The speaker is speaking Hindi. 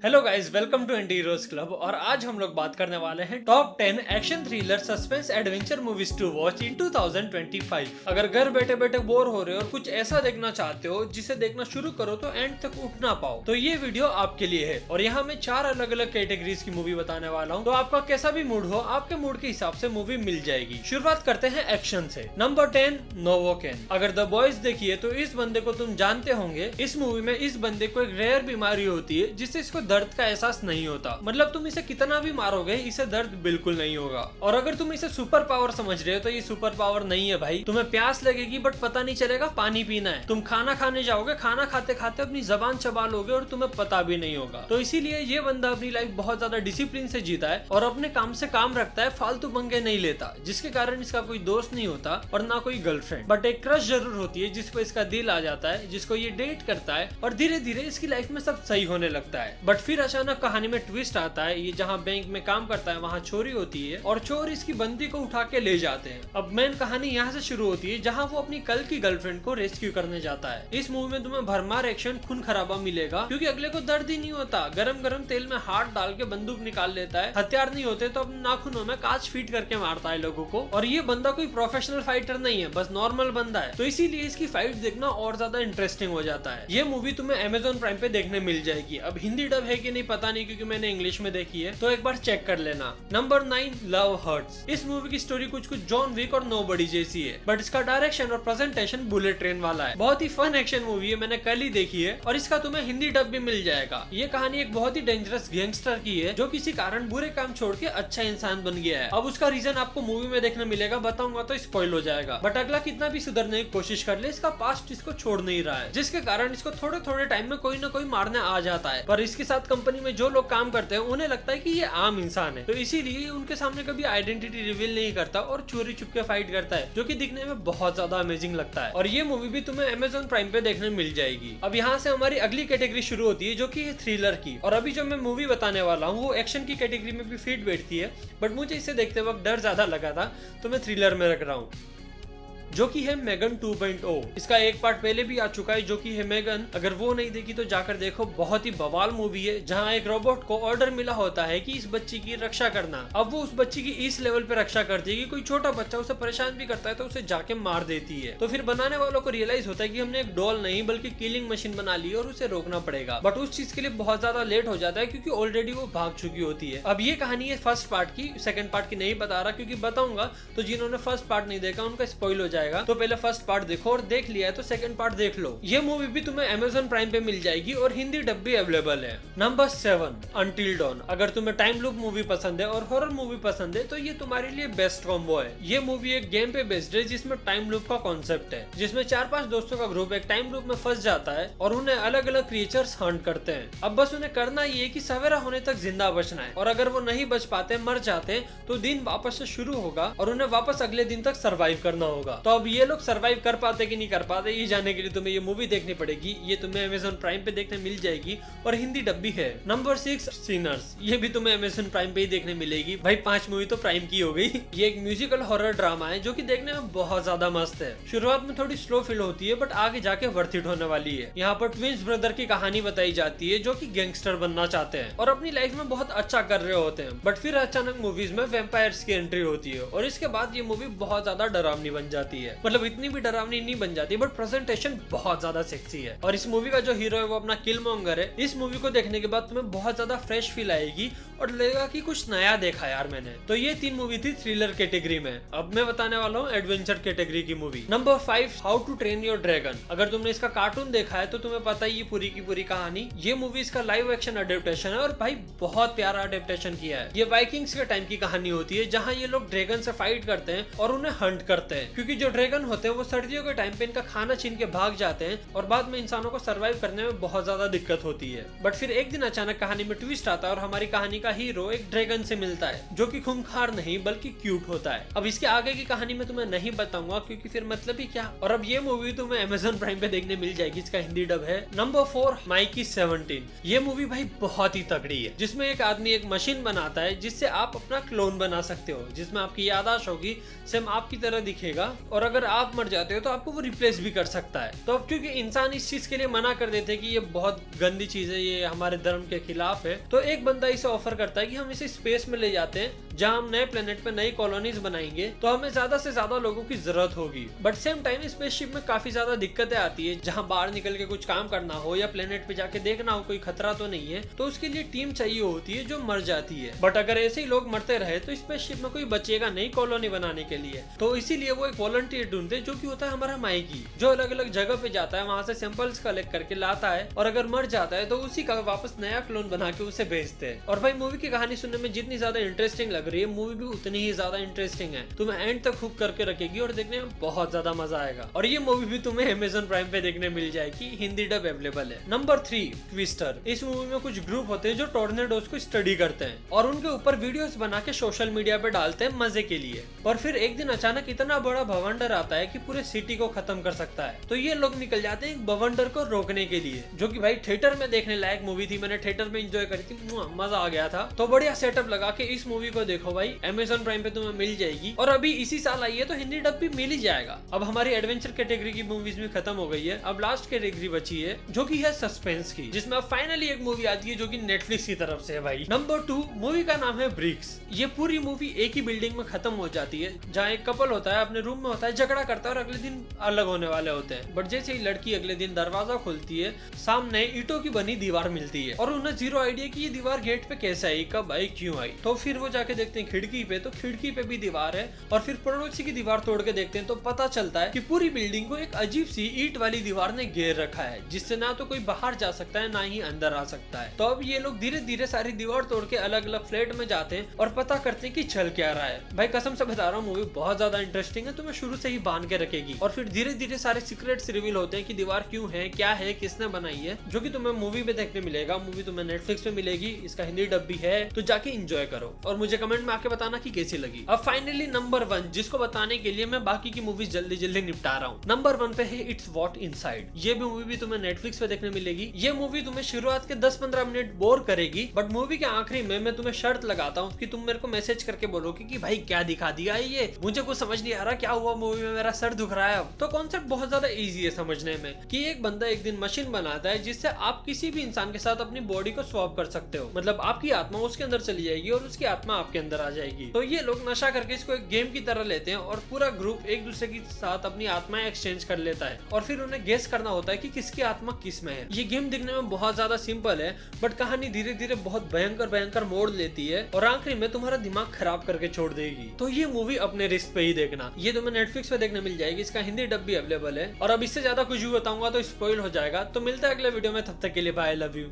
Hello guys, welcome to anti heroes club. और आज हम लोग बात करने वाले हैं top 10 action thriller suspense adventure movies to watch in 2025। अगर घर बैठे बैठे बोर हो रहे हो और कुछ ऐसा देखना चाहते हो जिसे देखना शुरू करो तो एंड तक उठ ना पाओ, तो ये वीडियो आपके लिए है। और यहाँ मैं 4 अलग अलग कैटेगरीज की मूवी बताने वाला हूँ, तो आपका कैसा भी मूड हो, आपके मूड के हिसाब से मूवी मिल जाएगी। शुरुआत करते हैं एक्शन से। Number 10, novocaine. अगर द बॉयज देखिए तो इस बंदे को तुम जानते होंगे। इस मूवी में इस बंदे को एक रेयर बीमारी होती है जिससे इसको दर्द का एहसास नहीं होता। मतलब तुम इसे कितना भी मारोगे, इसे दर्द बिल्कुल नहीं होगा। और अगर तुम इसे सुपर पावर समझ रहे हो तो ये सुपर पावर नहीं है भाई। तुम्हें प्यास लगेगी बट पता नहीं चलेगा पानी पीना है। तुम खाना खाने जाओगे, खाना खाते खाते अपनी जबान चबा लोगे और तुम्हें पता भी नहीं होगा। तो इसीलिए ये बंदा अपनी लाइफ बहुत ज्यादा डिसिप्लिन से जीता है और अपने काम से काम रखता है, फालतू पंगे नहीं लेता, जिसके कारण इसका कोई दोस्त नहीं होता और ना कोई गर्लफ्रेंड। बट एक क्रश जरूर होती है जिसको इसका दिल आ जाता है, जिसको ये डेट करता है और धीरे धीरे इसकी लाइफ में सब सही होने लगता है। बट फिर अचानक कहानी में ट्विस्ट आता है। ये जहाँ बैंक में काम करता है वहाँ चोरी होती है और चोर इसकी बंदी को उठा के ले जाते हैं। अब मेन कहानी यहाँ से शुरू होती है जहाँ वो अपनी कल की गर्लफ्रेंड को रेस्क्यू करने जाता है। इस मूवी में तुम्हें भरमार एक्शन, खून खराबा मिलेगा क्योंकि अगले को दर्द ही नहीं होता। गरम गरम तेल में हाथ डाल के बंदूक निकाल लेता है। हथियार नहीं होते तो अपने नाखूनों में कांच फीट करके मारता है लोगों को। और ये बंदा कोई प्रोफेशनल फाइटर नहीं है, बस नॉर्मल बंदा है, तो इसीलिए इसकी फाइट देखना और ज्यादा इंटरेस्टिंग हो जाता है। ये मूवी तुम्हें Amazon प्राइम पे देखने मिल जाएगी। अब हिंदी डब है कि नहीं पता नहीं, क्योंकि मैंने इंग्लिश में देखी है, तो एक बार चेक कर लेना। Number 9, Love Hurts. इस मूवी की स्टोरी कुछ जॉन विक और नोबडी जैसी है, बट इसका डायरेक्शन और प्रेजेंटेशन बुलेट ट्रेन वाला है। बहुत ही फन एक्शन मूवी है, मैंने कल ही देखी है और इसका तुम्हें हिंदी डब भी मिल जाएगा। ये कहानी एक बहुत ही डेंजरस गैंगस्टर की है जो किसी कारण बुरे काम छोड़ के अच्छा इंसान बन गया है। अब उसका रीजन आपको मूवी में देखने मिलेगा, बताऊंगा तो स्पॉइल हो जाएगा। बट अगला कितना भी सुधरने की कोशिश कर ले, इसका पास्ट इसको छोड़ नहीं रहा है, जिसके कारण इसको थोड़े थोड़े टाइम में कोई ना कोई मारने आ जाता है। पर इसके साथ कंपनी में जो लोग काम करते हैं उन्हें लगता है कि ये आम इंसान है, तो इसीलिए उनके सामने कभी आइडेंटिटी रिवील नहीं करता और चोरी छुपके फाइट करता है, जो कि दिखने में बहुत ज्यादा अमेजिंग लगता है। और ये मूवी भी तुम्हें Amazon प्राइम पे देखने मिल जाएगी। अब यहाँ से हमारी अगली कैटेगरी शुरू होती है जो कि है थ्रिलर की। और अभी जो मैं मूवी बताने वाला हूँ वो एक्शन की कैटेगरी में भी फिट बैठती है, बट मुझे इसे देखते वक्त डर ज्यादा लगा था तो मैं थ्रिलर में रख रहा हूँ, जो कि है मेगन 2.0। इसका एक पार्ट पहले भी आ चुका है जो कि है मेगन। अगर वो नहीं देखी तो जाकर देखो, बहुत ही बवाल मूवी है जहाँ एक रोबोट को ऑर्डर मिला होता है कि इस बच्ची की रक्षा करना। अब वो उस बच्ची की इस लेवल पे रक्षा करती है कि कोई छोटा बच्चा उसे परेशान भी करता है तो उसे जाके मार देती है। तो फिर बनाने वालों को रियलाइज होता है कि हमने एक डॉल नहीं बल्कि किलिंग मशीन बना ली और उसे रोकना पड़ेगा। बट उस चीज के लिए बहुत ज्यादा लेट हो जाता है क्योंकि ऑलरेडी वो भाग चुकी होती है। अब ये कहानी है फर्स्ट पार्ट की, सेकंड पार्ट की नहीं बता रहा क्योंकि बताऊंगा तो जिन्होंने फर्स्ट पार्ट नहीं देखा उनका स्पॉइल हो जाएगा। तो पहले फर्स्ट पार्ट देखो और देख लिया है तो सेकंड पार्ट देख लो। ये मूवी भी तुम्हें Amazon प्राइम पे मिल जाएगी और हिंदी डब भी अवेलेबल है। Number 7, Until Dawn. अगर तुम्हें टाइम लूप मूवी पसंद है और हॉरर मूवी पसंद है तो ये तुम्हारे लिए बेस्ट कॉम्बो है। ये मूवी एक गेम पे बेस्ड है जिसमें टाइम लूप का कॉन्सेप्ट है, जिसमें 4-5 दोस्तों का ग्रुप एक टाइम लूप में फंस जाता है और उन्हें अलग अलग क्रिएचर्स हंट करते हैं। अब बस उन्हें करना ये है कि सवेरा होने तक जिंदा बचना है, और अगर वो नहीं बच पाते, मर जाते, तो दिन वापस से शुरू होगा और उन्हें वापस अगले दिन तक सर्वाइव करना होगा। तो अब ये लोग सर्वाइव कर पाते कि नहीं कर पाते, ये जानने के लिए तुम्हें ये मूवी देखनी पड़ेगी। ये तुम्हें Amazon प्राइम पे देखने मिल जाएगी और हिंदी डब भी है। Number 6, Sinners. ये भी तुम्हें Amazon प्राइम पे ही देखने मिलेगी। भाई 5 मूवी तो प्राइम की हो गई। ये एक म्यूजिकल हॉरर ड्रामा है जो कि देखने में बहुत ज्यादा मस्त है। शुरुआत में थोड़ी स्लो फील होती है बट आगे जाके वर्थ इट होने वाली है। यहाँ पर ट्विंस ब्रदर की कहानी बताई जाती है जो कि गैंगस्टर बनना चाहते हैं और अपनी लाइफ में बहुत अच्छा कर रहे होते हैं। बट फिर अचानक मूवीज में वैम्पायर्स की एंट्री होती है और इसके बाद ये मूवी बहुत ज्यादा डरावनी बन जाती है। मतलब इतनी भी डरावनी नहीं बन जाती, बट प्रेजेंटेशन बहुत ज्यादा सेक्सी है। और इस मूवी का जो हीरो है वो अपना किलमॉन्गर है। इस मूवी को देखने के बाद तुम्हें बहुत ज्यादा फ्रेश फील आएगी और लगेगा कि कुछ नया देखा यार मैंने। तो ये 3 मूवी थी थ्रिलर कैटेगरी में। अब मैं बताने वाला हूँ एडवेंचर कैटेगरी की movie. Number 5, How to Train Your Dragon. अगर तुमने इसका कार्टून देखा है तो तुम्हें पता ही पूरी की पूरी कहानी। ये मूवी इसका लाइव एक्शन अडेप्टेशन है और भाई बहुत प्यारा अडेप्टेशन किया है। ये वाइकिंग्स के टाइम की कहानी होती है जहाँ ये लोग ड्रैगन से फाइट करते हैं और उन्हें हंट करते हैं, क्योंकि जो ड्रैगन होते हैं वो सर्दियों के टाइम पे इनका खाना छीन के भाग जाते हैं और बाद में इंसानों को सर्वाइव करने में बहुत ज्यादा दिक्कत होती है। बट फिर एक दिन अचानक कहानी में ट्विस्ट आता है और हमारी कहानी का हीरो एक ड्रैगन से मिलता है जो कि खूंखार नहीं बल्कि क्यूट होता है। अब इसके आगे की कहानी में तुम्हें नहीं बताऊंगा क्योंकि फिर मतलब ही क्या। और अब ये मूवी तुम्हें Amazon प्राइम पे देखने मिल जाएगी, इसका हिंदी डब है। Number 4, Mikey 17। ये मूवी भाई बहुत ही तगड़ी है, जिसमें एक आदमी एक मशीन बनाता है जिससे आप अपना क्लोन बना सकते हो, जिसमें आपकी याददाश्त होगी, सेम आपकी तरह दिखेगा और अगर आप मर जाते हो तो आपको वो रिप्लेस भी कर सकता है। तो अब क्योंकि इंसान इस चीज के लिए मना कर देते हैं कि ये बहुत गंदी चीज है, ये हमारे धर्म के खिलाफ है, तो एक बंदा इसे ऑफर करता है कि हम इसे स्पेस में ले जाते हैं जहां हम नए प्लेनेट पे नई कॉलोनीज बनाएंगे, तो हमें ज्यादा से ज्यादा लोगों की जरूरत होगी। बट सेम टाइम स्पेसशिप में काफी ज्यादा दिक्कतें आती है, जहां बाहर निकल के कुछ काम करना हो या प्लेनेट पे जाके देखना हो कोई खतरा तो नहीं है, तो उसके लिए टीम चाहिए होती है जो मर जाती है। बट अगर ऐसे ही लोग मरते रहे तो स्पेसशिप में कोई बचेगा नई कॉलोनी बनाने के लिए। तो इसीलिए वो एक वॉलंटियर ढूंढते जो कि होता है हमारा माइकी, जो अलग अलग जगह पे जाता है, वहां से सैंपल्स कलेक्ट करके लाता है, और अगर मर जाता है तो उसी का वापस नया क्लोन बना के उसे भेजते हैं। और भाई मूवी की कहानी सुनने में जितनी ज्यादा इंटरेस्टिंग लग रही है, मूवी भी उतनी ही ज्यादा इंटरेस्टिंग है। तुम्हें एंड तक हुक करके रखेगी और देखने में बहुत ज्यादा मजा आएगा। और ये मूवी भी तुम्हें Amazon प्राइम पे देखने मिल जाएगी, हिंदी डब अवेलेबल है। Number 3, twister. इस मूवी में कुछ ग्रुप होते हैं जो टॉर्नेडोज को स्टडी करते हैं और उनके ऊपर वीडियोस बना के सोशल मीडिया पे डालते हैं मजे के लिए। पर फिर एक दिन अचानक इतना बड़ा भवंडर आता है कि पूरे सिटी को खत्म कर सकता है। तो ये लोग निकल जाते हैं भवंडर को रोकने के लिए, जो कि भाई थिएटर में देखने लायक मूवी थी। मैंने थिएटर में एंजॉय करी थी, मजा आ गया था। तो बढ़िया सेटअप लगा के इस मूवी को देखो भाई, Amazon प्राइम पे तुम्हें मिल जाएगी। और अभी इसी साल आई है तो हिंदी डब भी मिल ही जाएगा। अब हमारी एडवेंचर कैटेगरी की मूवीज भी खत्म हो गई है, अब लास्ट कैटेगरी बची है जो कि है सस्पेंस की, जिसमें अब फाइनली एक मूवी आती है जो कि नेटफ्लिक्स की तरफ से है भाई। नंबर 2 मूवी का नाम है ब्रिक्स। ये पूरी मूवी एक ही बिल्डिंग में खत्म हो जाती है, जहाँ एक कपल होता है, अपने रूम में होता है, झगड़ा करता है और अगले दिन अलग होने वाले होते हैं। बट जैसे ही लड़की अगले दिन दरवाजा खोलती है, सामने ईंटों की बनी दीवार मिलती है और उन्हें जीरो आइडिया कि ये दीवार गेट पे कैसे आई, कब आई, क्यों आई। तो फिर वो जाके देखते हैं खिड़की पे, तो खिड़की पे भी दीवार है। और फिर पड़ोसी की दीवार तोड़ के देखते हैं तो पता चलता है कि पूरी बिल्डिंग को एक अजीब सी ईंट वाली दीवार ने घेर रखा है, जिससे ना तो कोई बाहर जा सकता है ना ही अंदर आ सकता है। तो अब ये लोग धीरे धीरे सारी दीवार तोड़ के अलग अलग फ्लैट में जाते हैं और पता करते हैं कि चल क्या रहा है। भाई कसम से बता रहा हूँ, मूवी बहुत ज्यादा इंटरेस्टिंग है, तुम्हें शुरू से ही बांध के रखेगी। और फिर धीरे धीरे सारे सीक्रेट्स रिवील होते हैं कि दीवार क्यों है, क्या है, किसने बनाई है, जो कि तुम्हें मूवी में देखने मिलेगा। मूवी तुम्हें नेटफ्लिक्स पे मिलेगी, इसका हिंदी डब भी है, तो जाके एंजॉय करो और मुझे कमेंट में आके बताना कि कैसी लगी। अब फाइनली नंबर 1, जिसको बताने के लिए मैं बाकी की मूवीज जल्दी जल्दी निपटा रहा हूँ। नंबर 1 पे है इट्स व्हाट इनसाइड। ये भी मूवी भी तुम्हें नेटफ्लिक्स पे देखने मिलेगी। ये मूवी तुम्हें शुरुआत के 10-15 मिनट बोर करेगी, बट मूवी के आखिरी में मैं तुम्हें शर्त लगाता हूँ कि तुम मेरे को मैसेज करके बोलोगे कि भाई क्या दिखा दिया है ये, मुझे कुछ समझ नहीं आ रहा क्या हुआ मूवी में, मेरा सर दुख रहा है। अब तो कॉन्सेप्ट बहुत ज्यादा इजी है समझने में, कि एक बंदा एक दिन मशीन बनाता है जिससे आप किसी भी इंसान के साथ अपनी बॉडी को स्वैप कर सकते हो। मतलब आपकी आत्मा उसके अंदर चली जाएगी और उसकी आत्मा आपके अंदर आ जाएगी। तो ये लोग नशा करके इसको एक गेम की तरह लेते हैं और पूरा ग्रुप एक दूसरे के साथ अपनी आत्माएं एक्सचेंज कर लेता है और फिर उन्हें गेस करना होता है कि किसकी आत्मा किस में है। ये गेम दिखने में बहुत ज्यादा सिंपल है, बट कहानी धीरे धीरे बहुत भयंकर मोड़ लेती है और आखिरी में तुम्हारा दिमाग खराब करके छोड़ देगी। तो ये मूवी अपने रिस्क पे ही देखना। ये तुम्हें नेटफ्लिक्स पे देखने मिल जाएगी, इसका हिंदी डब भी अवेलेबल है। और अब इससे ज्यादा कुछ भी बताऊंगा तो स्पॉइल हो जाएगा। तो मिलता है अगले वीडियो में, तब तक के लिए बाय, लव यू।